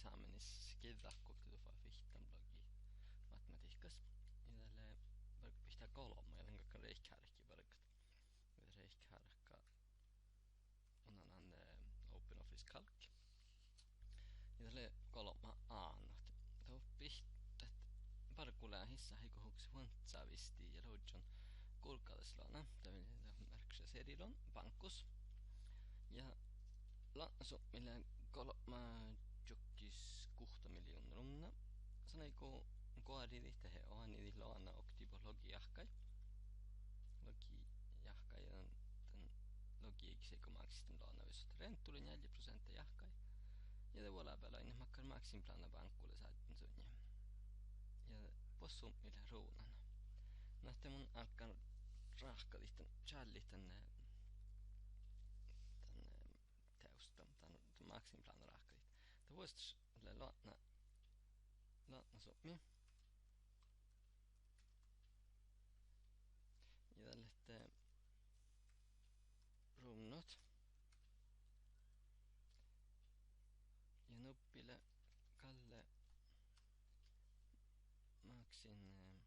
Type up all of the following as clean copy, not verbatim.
eksaminis kevätkohta tuolla fihtan blogi matematiikkas. Ja tälle vaikka pistää kolme, ja vaikka reikkääräkin vaikka reikkääräkka on annan OpenOffice Calc. Ja tälle kolme annat. Tuo pistät parkulää hissa heikohuksi huontsaavisti ja loidjon kulkallislana. Tämä märksä serilon pankkus. Ja lansu millä kolme jokkis 6 miljoonaa runna. Sanoiko koadili tehe on niitä lana oktibo logiahkai. Logiahkai on tämän logiiksi kun maksisten lana visot renttuli 4% jahkai. Ja det var bara en makkar maxim plana bankkulle saatin sunja. Ja possu millä ruunan. Nähtä mun alkan rahkalihtan challitan teusta tämän maxim plana rahkalit. Det voisi lana sopmi. Ja tälle ruunot. Ja nuppille Kalle maksin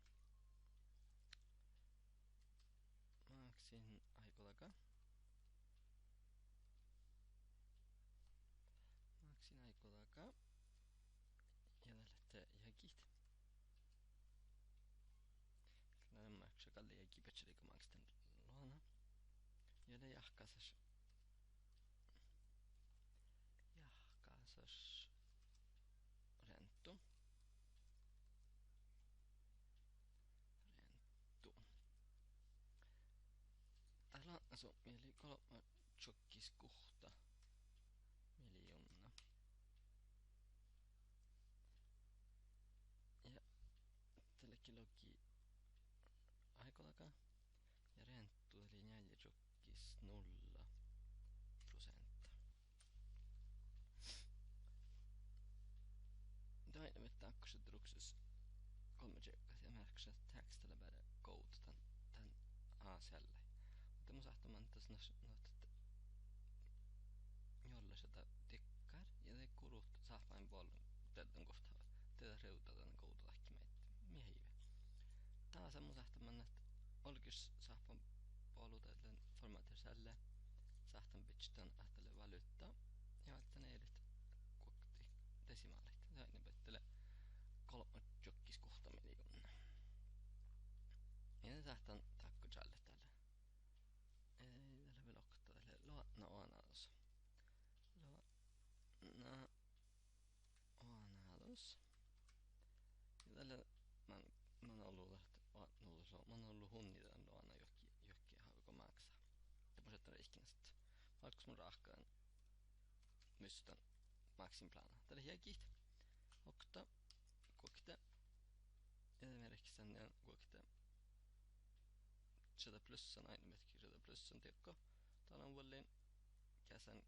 aikolaka. Maksin aikolaka. Ja tälle jäkit. Kyllä maksaa Kalle jäki petseliko maksiten luona. Ja le jahkasas. Jahkasas rentu. Täällä on mieli 3 jokkis 6 miljoonaa. Ja tälläkin logi aikolaka. Ja renttu eli 4 jokkis 0%. Tämä on takkuset ruksus 3 jokkas ja märksä tekstillä bara koututan tän A-selle. Mutta mun sahtamaan tässä noita jolle sitä tikkar ja te kurut sahpain puolun tätä kohtaa. Tätä reutataan koutulahki meitä miehiä. Taas mun sahtamaan että olkis sahpan puolun tätä formaatiselle sahtan pitchtan ahtele valuuttaa ja että ne edit kuokti desimaalit. Tämä pettelee 3 jokkis 6 miljoonaa. Ja sahtan takku challe tälle. Ei tällä velokta tälle luotna oanaus. Luotna oanaus. Ja tällä mä oon ollut hunnitaan luona jokki hauko maksaa. Tämmöiset on ikinä sitten. Vaikka mun rahkaan mystän maksin plana. Tällä hiekit. Okta. Kuokta. Esimerkiksi tänne on kuokta. 100 plussan aina metkin 100 plussan tiekko. Täällä on vuolleen käsän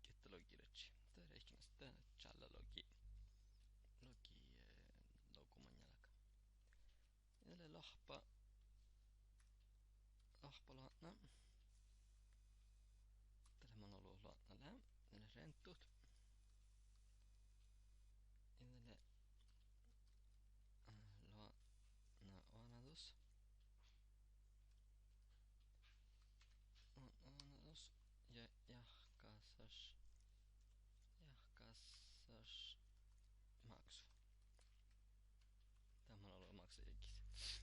kettelogiretsi. Tämä ei ikinä sitten challa logi lokuman jalka. Ja tälle lahpa luotna. Tällä on ollut luotna lää. Tälle renttut. Ja tälle luotna oanatus. Oanatus. Ja jahkasas maksu. Tämä on ollut maksajikis.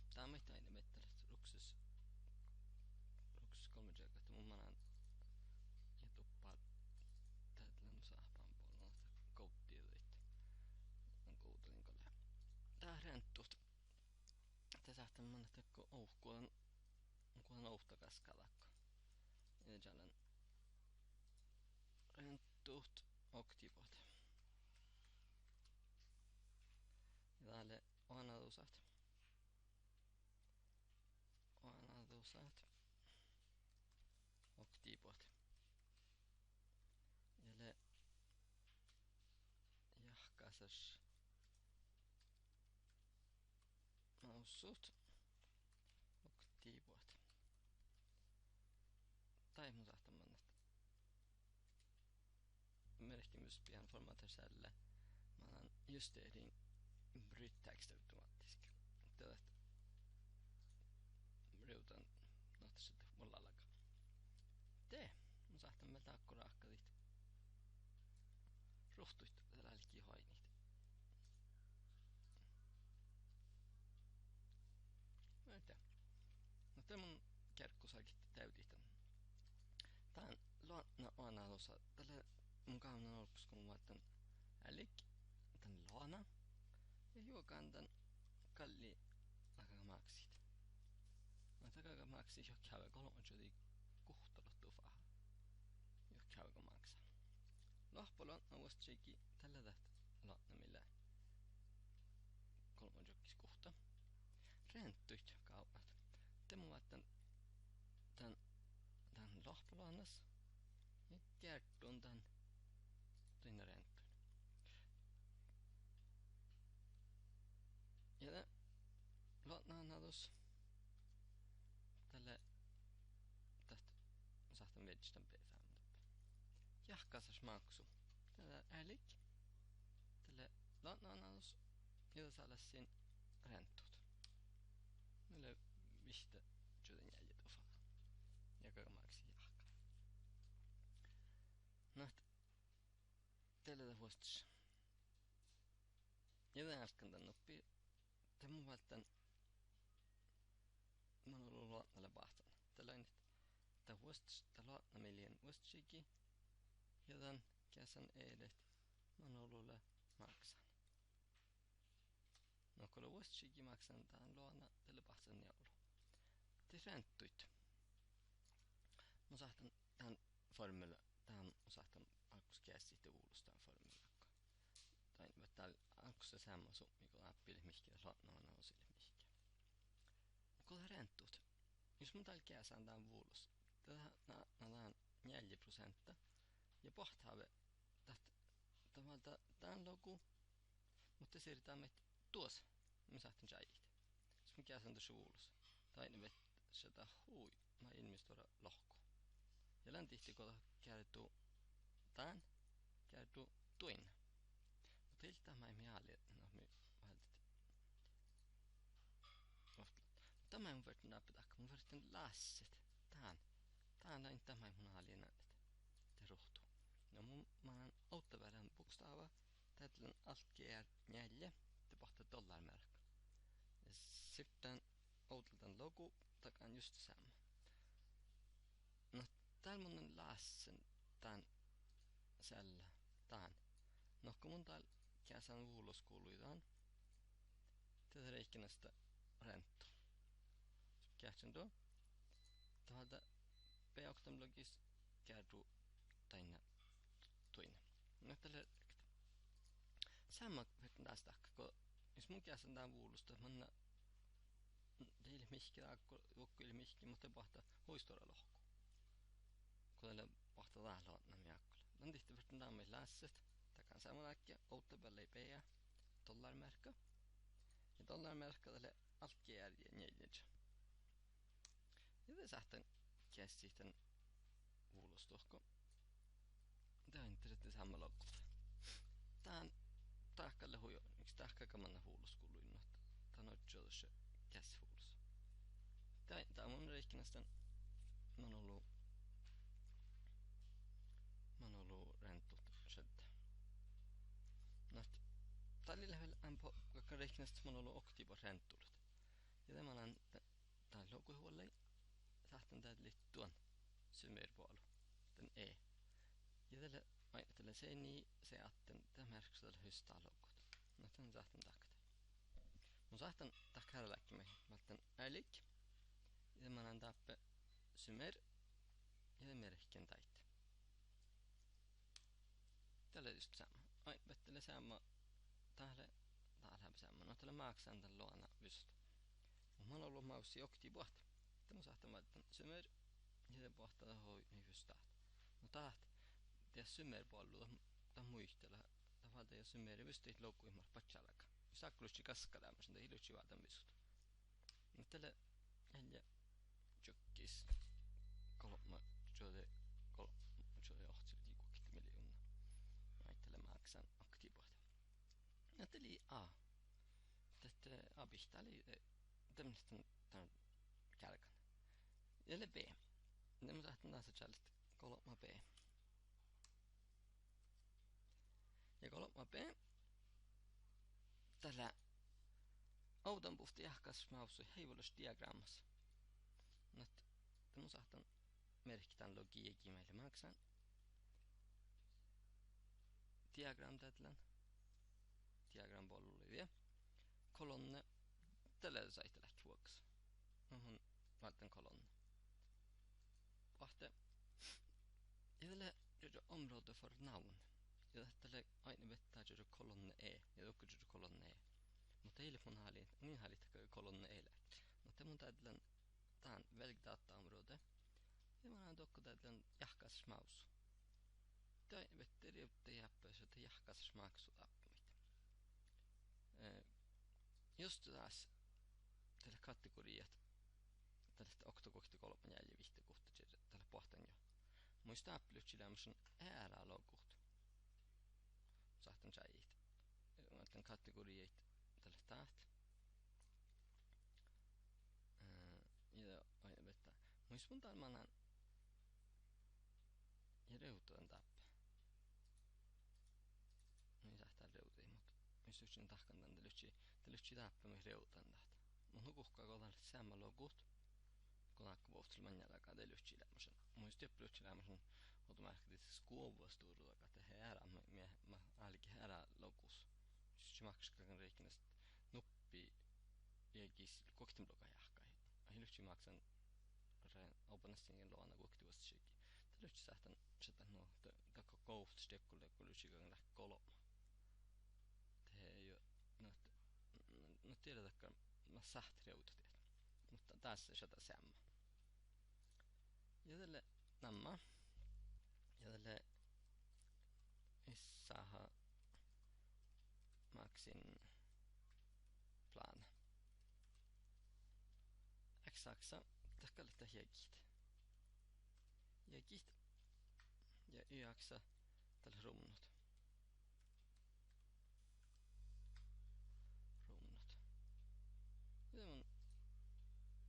Tämä on meitä aina mettänyt ruksus 3 jälkeen. Mun manan ja tuppaa täältä saapaan puolella kouttia liittyen. On kouttelin kolle. Tää renttut. Tää saattaa mennä tekko kuulen ouhtakas kalakko. Ja täällä renttut oktivot. Ja täällä oanatusat. Oktivot. Ja le jahkasas noussut oktivot. Tai mun sahtaa mennä. Merkki pian formaterselle. Mä alan justeerin bryttäkster automaattiski. Tällät reutan nohtaset mulla alkaa. Mun sahtan meiltä akkuraakkalit. Ruhtuit tällä liikki hainit. Näitä. No te mun kerkkusakit täytitän. Tää on luona tällä mun kaunan olpus kun mä laitan älik tän luona ja juokaan tän kalli akamaksit. Mä takamaksit jo käy kolmanteli kuhtalot tufaha. Jo käy maksaa. Lohpolon avostseiki tällä täht laatna millä kolmanjokkis kuhta. Renttuit kaupat. Te mun laitan tän lohpoloannas ja kertun tän tuinna renttuin. Ja tän laatna annalus tälle tästä sahtan vedistän pesään. Jahkasas maksu. Tällä älik. Tälle laatna annalus ja saalasin renttut. Meillä mistä joten jäljit ofaa. Ja kamaksi jahka. Naht tällä vuostas. Ja tän äsken tän oppi. Tän mun vältän. Mä oon ollut luotnalle pahtan. Tällä on tän vuostas. Tän luotna meilien vuostasikin. Ja tän käsän edet. Mä oon ollut maksan. No kun vuostasikin maksan tän luona tällä pahtan joulu. Te renttuit. Mä sahtan tän formula. Tän sahtan alkus käsi uudestaan formulakka. Tai täällä alkus se samma summi kun appille mihki ja latnoana osille mihki. Kun renttut. Jos mun täällä käsään tän vuulus. Tän 4% ja pohtaamme tätä tän logu. Mutta siirrytään meitä tuossa. Mä sahtan jäijit. Jos mun käsään tuossa vuulus. Tai ne sitä hui. Mä ilmistora lohku. Ja läntihti kun kertuu tän. Kertuu tuin. Mutta iltä mä ei mieli. No me vältit. Tämä on verran napitakka. Mun verran lasset. Tän. Tän on tämä mun alien te ruhtuu. No mä oon auttavärän bokstava. Tällä on alkeer 4. Te pohtaa dollarmärk. Ja sitten outeltan logo. Takan just samma. No täällä mun on lassen tän sällä. Tän. No kun mun täällä käsän vuulos kuuluitaan. Tätä reikinästä renttu. Käsän tuo. Täältä P-oktam logis kerru taina tuina. No tällä samma verran tästä, kun jos mun käsän tän vuulusta, mä teille mihki taakko, jokkuille mihki, mutta pahta huistora lohku. Kun tällä pahta täällä on nämä jakkoilla. Tän tihti verran tää on meillä lässet. Takan saman äkkiä, outtapäällä ei peä. Dollarmärkä. Ja dollarmärkä tälle alkkiärjä neljänsä. Ja te sähtän käsi tän vuulustohko. Tää on tietysti samma lokku. Tää on tahkalle hujo. Miksi tahkakamanna vuuluskuluin? Tää on otsioissa käsivuulus. Tää on mun reikkinästä. Mä oon ollut renttut sedda. No, tällä lähellä kakka reikkinästä mä oon ollut oktiiva renttulut. Ja tämä on tää logohuolei. Sahtan tää liittuan symerpuolu. Tän E. Ja tällä se niin se atten tämä merkki tällä hystää logot. No tän sahtan takta. Mun sahtan takkara läkkimä. Mä otan älik. Ja tämä on tappe symer. Ja tämä merkkien taitte. Tällä just samma. Ai, vettele samma. Täällä samma. No tällä maksan tän luona vyst. Mä oon ollut maussi okti puhta. Tämä sahtan valittan symer. Ja se pohtaa hoi niin vystaat. No taht. Tää symerpuolella tämän muistella. Tavalta ja symeri vysteit loukkuihmar patsalaka. Saklusti kaskalämmösen tai hilutsi vaatan vysut. No tällä jäljä tjokkis. Kolma. Jode ohtsi liikukit miljoona. Right. Eli A. Tästä abihta oli tämmöistä tämän kälkän. Eli B. Ne mun tahtin taas challenge kolma B. Ja kolma B. Tällä auton puhti jahkas mausui heivollusdiagrammassa. Nyt mun sahtan merkitään logiikki meille maksan. Diagram tätlän. Diagram bolli vielä. Kolonne. Tällä saitte lähti vuoksi. Mun valtan kolonne. Vahte. Ja tällä är område för namn. Ja tällä aina vetää är kolonne E. Ja också är kolonne E. Mutta ei mun halin. Niin halit kolonne E. Mutta mun tätlän tän välg dataområde. Ja mun on tokko tätlän jahkas maus. Tai vettä riutte jäppöis, että jahkas maksu appimit. Just taas tällä kategoriat. Tällaista oktokohti kolman jäljivihti kohta tällä pohtan jo. Muista applytsilämisen ääralokuht. Sahtan säijit. Mä kategoriat tällä taht. Ja aina vettä. Muista mun talmanan ja reutoen tappe. Niin sähtää reutiin, mutta missä yksin tahkan tän lytsi tappe me reutan tahta. Mun hukuhkaa kohtaan säämmä logut. Kun akka vuohtelemaan jälkeen te lytsilämisen. Muista jopa lytsilämisen automaatisesti skuovuostuuruakaan te herää mä aalikin herää lokus. Siis maksakaan reikinästä nuppi jäikis koktimloka jahkai. Ai lytsi maksan opanastingen luona koktivuostisikki. Te lytsi sähtän sitä no takko kouftstekkulle kun lytsikaan lähti kolma. Te ei jo no tiedetäkään mä sähti reutat. Mutta tässä sitä samma. Ja tälle namma. Ja tälle issaha maksin plan. X-aksa takkaletta jägit. Jägit. Ja y-aksa tälle rumnut. Rumnut. Ja mun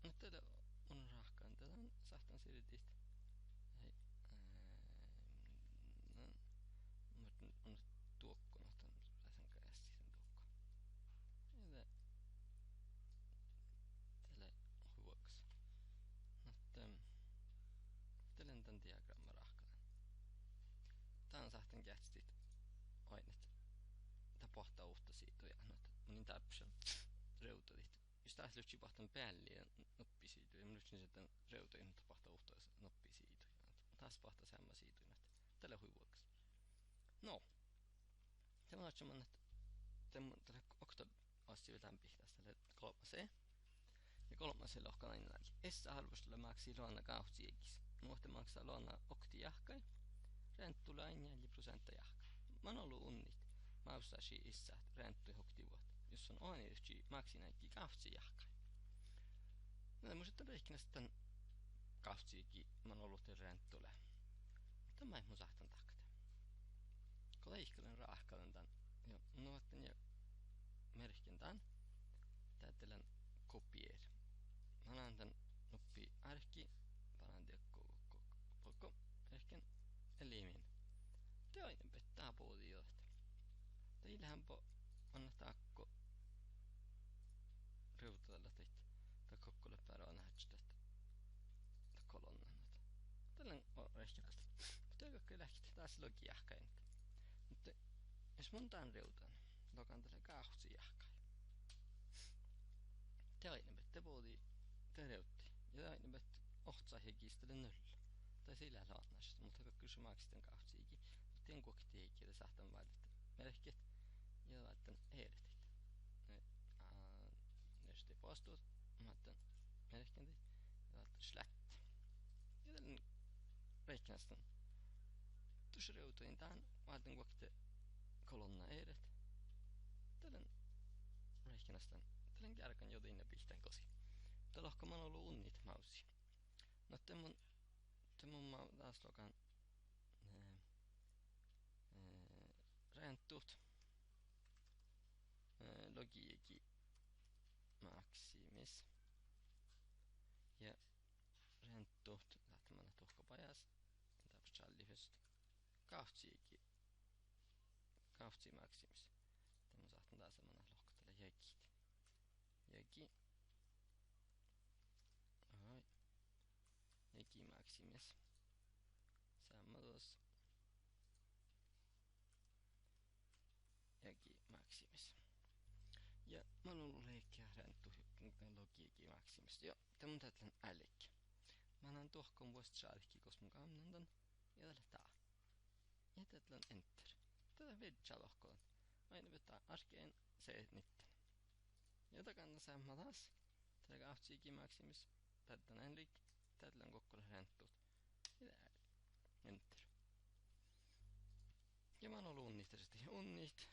nyt tällä on rahkaan. Tätä on sahtan siritit. Hei. On tuokkonut. Tähän käesti sen tuokko. Ja tällä huoks. Tällä on tämän diagramma rahkaan. Tää on sahtan kästit ainet. Tää pohtaa uutta siitä. Ja mun täpsel reutotit. Jos taas lytsi pahtan päälle ja noppi siitä, ja mä lytsin sitten reutoin, mutta pahtaa uhtaa noppi siitä. Taas pahtaa sämmä siitä, että tällä huivuoksi. No, tämä on semmoinen, että tällä okta asti vetään pihtäisi tälle kolmaseen. Ja kolmaseen lohkan aina läpi. Essä halvustolla maksii luonna kauhtsiekis. Nuohte maksaa luonna okti jahkai. Renttu aina 4% jahkai. Mä oon ollut unnit. Mä ostaisin issa, että renttu hokti vuotta. Jos on aina maksi näikki kahtsi jahkai. No mä sitten reikinä sitten kahtsiikin mä oon ollut renttule. Mutta mä en mun sahtan takta. Kun leihkelen raahkalen tän. Ja nuotten ja merkin tän. Täytelen kopier. Mä annan tän nuppi ärki. Panan tiekko merkin elimin. Te aina pettää puhuti johta. Teillähän anna taakko reutalla teit kokkolle päällä on nähty kolonnan. Tällän on rehkinästä. Mutta kaikki lähti taas logi jahkain. Mutta jos mun tän reutan, lokan tällä kahtsi jahkai. Te aina te puhuti, te reutti. Ja aina bet ohtsa hekistele nolla. Tai sillä laatnaista, mutta kaikki se maksiten kahtsiikin. Mutta en kokti heikkiä sahtan valittaa. Merkit. Ja laitan ehdetit. Jos te postuut, mä laitan merkintit. Ja laitan slätt. Ja tällainen reikinästön. Tuossa reutuin tähän. Mä laitan kokte kolonna ehdet. Tällainen reikinästön. Tällainen kärkän jotin ja pihtään kosi. Tällä lohka mä oon ollut unnit mausi. No te mun taas lokan renttuut. logiigi maksimis. Ja renttuht lähtemänä tuhkapajas. Täpä challifest. Kahtsi maksimis. Tämä saattaa taas semmoinen lohkotella jäkit. Jäki. Ahoi. Jäki maksimis. Samma tuossa. Jäki maksimis. Ja mä oon ollut leikkiä renttu logiigi maksimis. Ja tämä tätlän älikki. Mä annan tuohkoon vuosta saadikki, koska mun kamnandan. Ja tällä tää. Ja tätlän enter. Tätä vidja lohkoon. Aina vetää arkeen se nitten. Ja takanna samma taas. Tällä kahtsi maksimis. Tätlän älikki. Tätlän kokkolle renttuut. Ja tää. Enter. Ja mä oon ollut unnitteisesti. Unnit.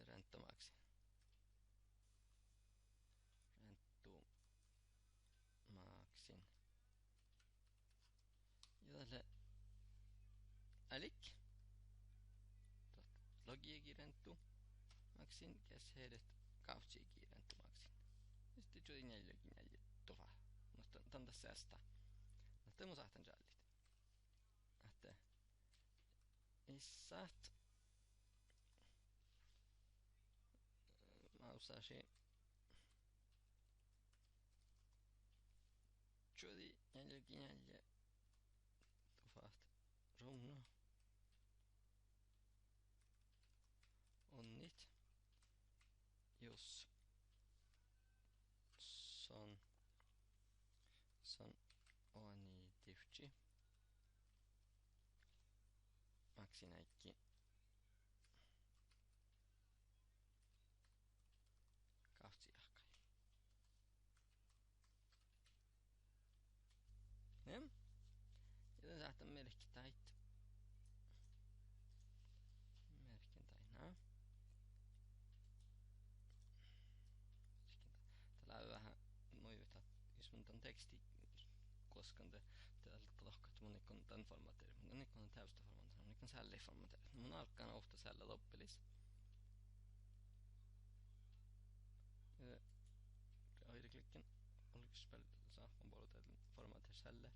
Renttomaksi. Renttu maksin. Ja tälle älik. Logiigi renttu maksin. Kes heidät kautsiigi renttu maksin. Ja sitten juuri neljä tuva. Mutta tän tässä säästää. No tämä saatan jallit. Että isät mä usasin juuri neljä tuvat runno. Onnit. Jos son oni tifchi. Maksinäikki. Kahtsi ahkai. Nem? Ja saattaa merkittäit. Merkintäinä. Tällä on vähän noivita, jos mun tän teksti koskaan täältä lohkat mun ikon tän formaatteeri. Mun ikon on täystä formaatteeri, mun ikon sälli formaatteeri. Mun alkaan ofta sällä loppelis. Høyreklikken og spill saman både til formater celle.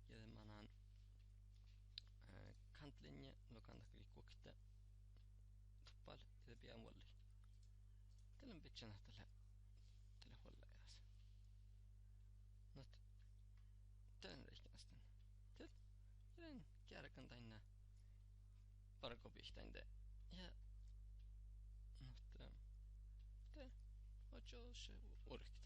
Ja man har kantlinje, no kantaklikku okte tuppal ja pian walli. Tällä pitchana tällä holla jäs. Not tällä reikästä. Tällä kärkan tänne parkopihtainde. Ja not tällä ocho se urkit.